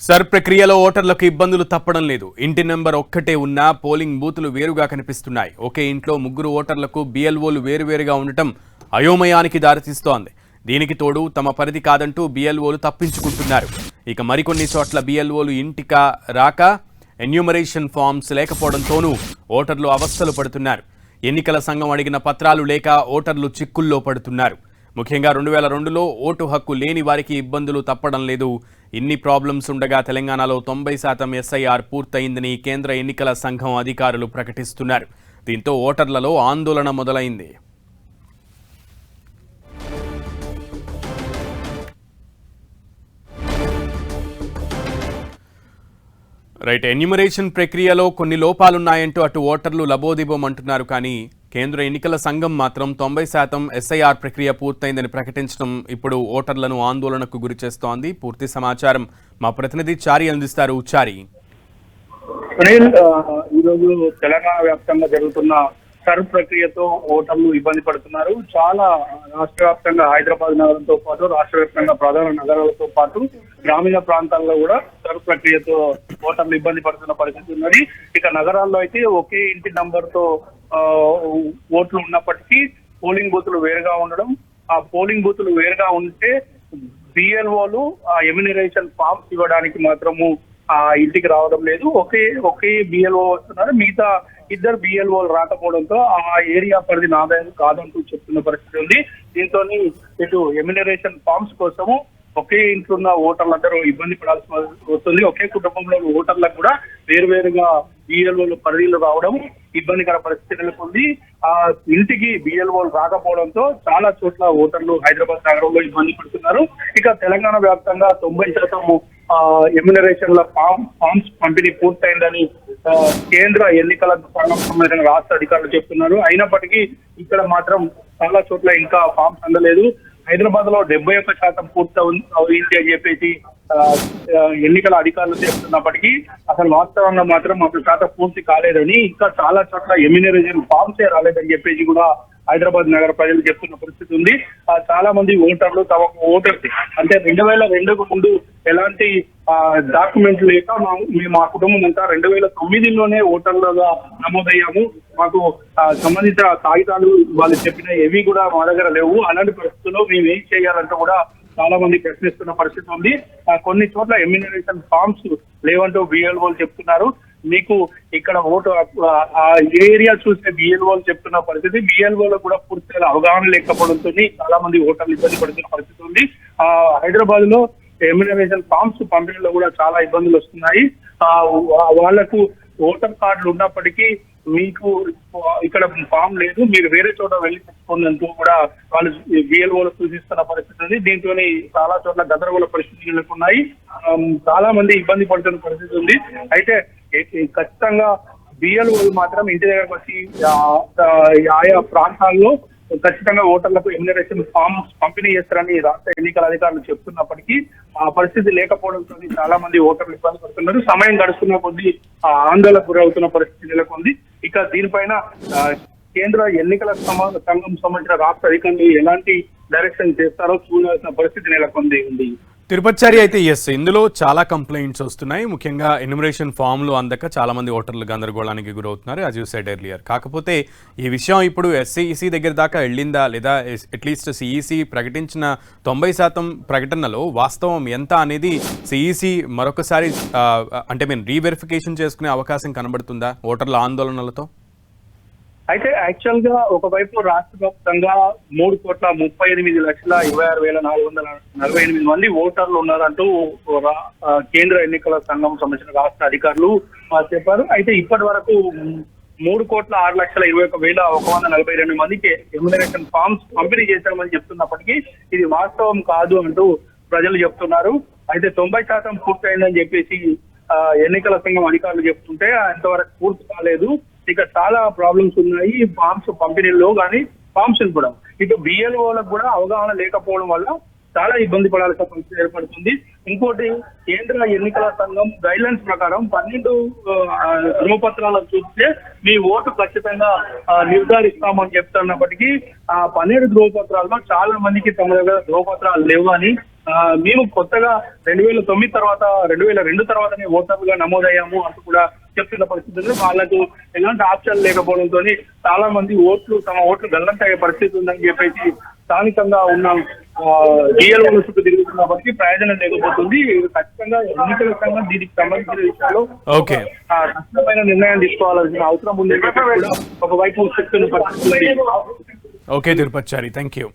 Sir ప్రక్రియలో ఓటర్లకు ఇబ్బందులు తప్పడం లేదు. ఇంటి నెంబర్ ఒక్కటే ఉన్నా పోలింగ్ బూతులు వేరుగా కనిపిస్తున్నాయి. ఒకే ఇంట్లో ముగ్గురు ఓటర్లకు బిఎల్ఓలు వేరువేరుగా ఉండటం అయోమయానికి దారితీస్తోంది. దీనికి తోడు తమ పరిధి కాదంటూ బిఎల్ఓలు తప్పించుకుంటున్నారు. ఇక మరికొన్ని చోట్ల బిఎల్ఓలు ఇంటికి రాక ఎన్యూమరేషన్ ఫామ్స్ లేకపోవడంతోనూ ఓటర్లు అవస్థలు పడుతున్నారు. ఎన్నికల సంఘం అడిగిన పత్రాలు లేక ఓటర్లు చిక్కుల్లో పడుతున్నారు. ముఖ్యంగా 2002లో ఓటు హక్కు లేని వారికి ఇబ్బందులు తప్పడం లేదు. ఇన్ని ప్రాబ్లమ్స్ ఉండగా తెలంగాణలో 90% ఎస్ఐఆర్ పూర్తయిందని కేంద్ర ఎన్నికల సంఘం అధికారులు ప్రకటిస్తున్నారు. దీంతో ఓటర్లలో ఆందోళన మొదలైంది. ఎన్యూమరేషన్ ప్రక్రియలో కొన్ని లోపాలున్నాయంటూ అటు ఓటర్లు లబోదిబోం అంటున్నారు. కానీ కేంద్ర ఎన్నికల సంఘం మాత్రం 90% ఎస్ఐఆర్ ప్రక్రియ పూర్తయిందని ప్రకటించడం ఇప్పుడు ఓటర్లను ఆందోళనకు గురి చేస్తోంది. పూర్తి సమాచారం మా ప్రతినిధి చారి అందిస్తారు. చారి, ఈరోజు తెలంగాణ వ్యాప్తంగా జరుగుతున్న సర్ ప్రక్రియతో ఓటర్లు ఇబ్బంది పడుతున్నారు. చాలా రాష్ట్ర వ్యాప్తంగా హైదరాబాద్ నగరంతో పాటు రాష్ట్ర వ్యాప్తంగా ప్రధాన నగరాలతో పాటు గ్రామీణ ప్రాంతాల్లో కూడా సర్ ప్రక్రియతో ఓటర్లు ఇబ్బంది పడుతున్న పరిస్థితి ఉన్నది. ఇక నగరాల్లో అయితే ఒకే ఇంటి నంబర్ తో ఓట్లు ఉన్నప్పటికీ పోలింగ్ బూతులు వేరుగా ఉండడం, ఆ పోలింగ్ బూతులు వేరుగా ఉంటే బిఎల్ఓలు ఎమ్యూనరేషన్ ఫామ్స్ ఇవ్వడానికి మాత్రము ఆ ఇంటికి రావడం లేదు. ఒకే బిఎల్ఓ వస్తున్నారు, మిగతా ఇద్దరు బిఎల్ఓలు రాకపోవడంతో ఆ ఏరియా పరిధి నాదాయం కాదంటూ చెప్తున్న పరిస్థితి ఉంది. దీంతో ఇటు ఎమ్యూనరేషన్ ఫామ్స్ కోసము ఒకే ఇంట్లో ఉన్న ఓటర్లందరూ ఇబ్బంది పడాల్సి వస్తుంది. ఒకే కుటుంబంలో ఓటర్లకు కూడా వేరువేరుగా బిఎల్ఓలు పరిధిలో రావడం ఇబ్బందికర పరిస్థితి నెలకొంది. ఆ ఇంటికి బిఎల్ఓలు రాకపోవడంతో చాలా చోట్ల ఓటర్లు హైదరాబాద్ నగరంలో ఇబ్బంది పడుతున్నారు. ఇక తెలంగాణ వ్యాప్తంగా 90% ఎమ్యూనరేషన్ల ఫామ్స్ పంపిణీ పూర్తయిందని కేంద్ర ఎన్నికల సంఘం సంబంధించిన రాష్ట్ర అధికారులు చెప్తున్నారు. అయినప్పటికీ ఇక్కడ మాత్రం చాలా చోట్ల ఇంకా ఫామ్స్ అందలేదు. హైదరాబాద్ లో 71% పూర్తయింది అని చెప్పేసి ఎన్నికల అధికారులు చెప్తున్నప్పటికీ అసలు వాస్తవంగా మాత్రం 1% పూర్తి కాలేదని, ఇంకా చాలా చోట్ల ఎమ్యూనరేషన్ ఫామ్సే రాలేదని చెప్పేసి కూడా హైదరాబాద్ నగర ప్రజలు చెప్తున్న పరిస్థితి ఉంది. చాలా మంది ఓటర్లు తమకు ఓటర్స్ అంటే 2002కు ముందు ఎలాంటి డాక్యుమెంట్ లేక మా కుటుంబం అంతా 2009లోనే ఓటర్లుగా నమోదయ్యాము, మాకు సంబంధించిన కాగితాలు వాళ్ళు చెప్పిన ఏవి కూడా మా దగ్గర లేవు, అలాంటి పరిస్థితుల్లో మేము ఏం చేయాలంటూ కూడా చాలా మంది ప్రశ్నిస్తున్న పరిస్థితి ఉంది. కొన్ని చోట్ల ఎమ్యూనరేషన్ ఫామ్స్ లేవంటూ బిఎల్ఓలు చెప్తున్నారు. మీకు ఇక్కడ ఓటు ఆ ఏరియా చూసే బిఎల్ఓలు చెప్తున్న పరిస్థితి, బిఎల్ఓలో కూడా పూర్తిగా అవగాహన లేకపోవడంతో చాలా మంది ఓటర్లు ఇబ్బంది పడుతున్న పరిస్థితి ఉంది. హైదరాబాద్ లో ఎమ్యూనరేషన్ ఫామ్స్ పంపిణీలో కూడా చాలా ఇబ్బందులు వస్తున్నాయి. వాళ్లకు ఓటర్ కార్డులు ఉన్నప్పటికీ మీకు ఇక్కడ ఫామ్ లేదు, మీరు వేరే చోట వెళ్ళి తెచ్చుకోండి కూడా వాళ్ళు బిఎల్ఓలు సూచిస్తున్న పరిస్థితి ఉంది. దీంతో చాలా చోట్ల గందరగోళ పరిస్థితులు నెలకొన్నాయి. చాలా మంది ఇబ్బంది పడుతున్న పరిస్థితి ఉంది. అయితే ఖచ్చితంగా బిఎల్ఓలు మాత్రం ఇంటి దగ్గరకు వచ్చి ఆయా ప్రాంతాల్లో ఖచ్చితంగా ఓటర్లకు ఎమ్యూనరేషన్ ఫామ్స్ పంపిణీ చేస్తారని రాష్ట్ర ఎన్నికల అధికారులు చెప్తున్నప్పటికీ ఆ పరిస్థితి లేకపోవడంతో చాలా మంది ఓటర్లు ఇబ్బంది పడుతున్నారు. సమయం గడుస్తున్న కొద్దీ ఆందోళనకు గురవుతున్న పరిస్థితి నెలకొంది. ఇక దీనిపైన కేంద్ర ఎన్నికల సంఘం సంబంధించిన రాష్ట్ర అధికారులు ఎలాంటి డైరెక్షన్ చేస్తారో చూడాల్సిన పరిస్థితి నెలకొంది ఉంది. తిరుపతిచారి, అయితే ఇందులో చాలా కంప్లైంట్స్ వస్తున్నాయి. ముఖ్యంగా ఎన్యూమరేషన్ ఫామ్లు అందక చాలా మంది ఓటర్లు గందరగోళానికి గురవుతున్నారు, యాజ్ యూ సెడ్ ఎర్లియర్. కాకపోతే ఈ విషయం ఇప్పుడు ఎస్సీఈసీ దగ్గర దాకా వెళ్ళిందా, లేదా అట్లీస్ట్ సిఈసీ ప్రకటించిన 90% ప్రకటనలో వాస్తవం ఎంత అనేది సిఈసీ మరొకసారి అంటే మేము రీవెరిఫికేషన్ చేసుకునే అవకాశం కనబడుతుందా ఓటర్ల ఆందోళనలతో? అయితే యాక్చువల్ గా ఒకవైపు రాష్ట్ర వ్యాప్తంగా 3,38,26,26,448 మంది ఓటర్లు ఉన్నారంటూ కేంద్ర ఎన్నికల సంఘం సంబంధించిన రాష్ట్ర అధికారులు చెప్పారు. అయితే ఇప్పటి వరకు 3,06,21,142 మందికి ఎమ్యూనరేషన్ ఫామ్స్ పంపిణీ చేశామని చెప్తున్నప్పటికీ ఇది వాస్తవం కాదు అంటూ ప్రజలు చెప్తున్నారు. అయితే 90% పూర్తయిందని చెప్పేసి ఎన్నికల సంఘం అధికారులు చెప్తుంటే అంతవరకు పూర్తి కాలేదు. ఇక చాలా ప్రాబ్లమ్స్ ఉన్నాయి ఫామ్స్ పంపిణీలో కానీ ఫామ్స్ కూడా. ఇటు బిఎల్ఓలకు కూడా అవగాహన లేకపోవడం వల్ల చాలా ఇబ్బంది పడాల్సిన పరిస్థితి ఏర్పడుతుంది. ఇంకోటి, కేంద్ర ఎన్నికల సంఘం గైడ్లైన్స్ ప్రకారం 12 ధ్రువపత్రాలను చూస్తే మీ ఓటు ఖచ్చితంగా నిర్ధారిస్తామని చెప్తున్నప్పటికీ ఆ 12 ధ్రువపత్రాల్లో చాలా మందికి తమ దగ్గర ధ్రువపత్రాలు లేవు అని మేము కొత్తగా 2009 తర్వాత 2002 తర్వాతనే ఓటర్లుగా నమోదయ్యాము అంటూ కూడా చెప్తున్న పరిస్థితుల్లో వాళ్ళకు ఎలాంటి ఆప్షన్ లేకపోవడంతో చాలా మంది తమ ఓట్లు గల్లంతయ్యే పరిస్థితి ఉందని చెప్పేసి స్థానికంగా ఉన్న డిఎల్ఓల చుట్టూ తిరుగుతున్నప్పటికీ ప్రయోజనం లేకపోతుంది. ఖచ్చితంగా ఎన్నికల సంఘం దీనికి సంబంధించిన విషయాల్లో ఖచ్చితమైన నిర్ణయం తీసుకోవాల్సిన అవసరం ఉంది. ఒకవైపు చెప్తున్న పరిస్థితులు. Okay Tirupati Chari, thank you.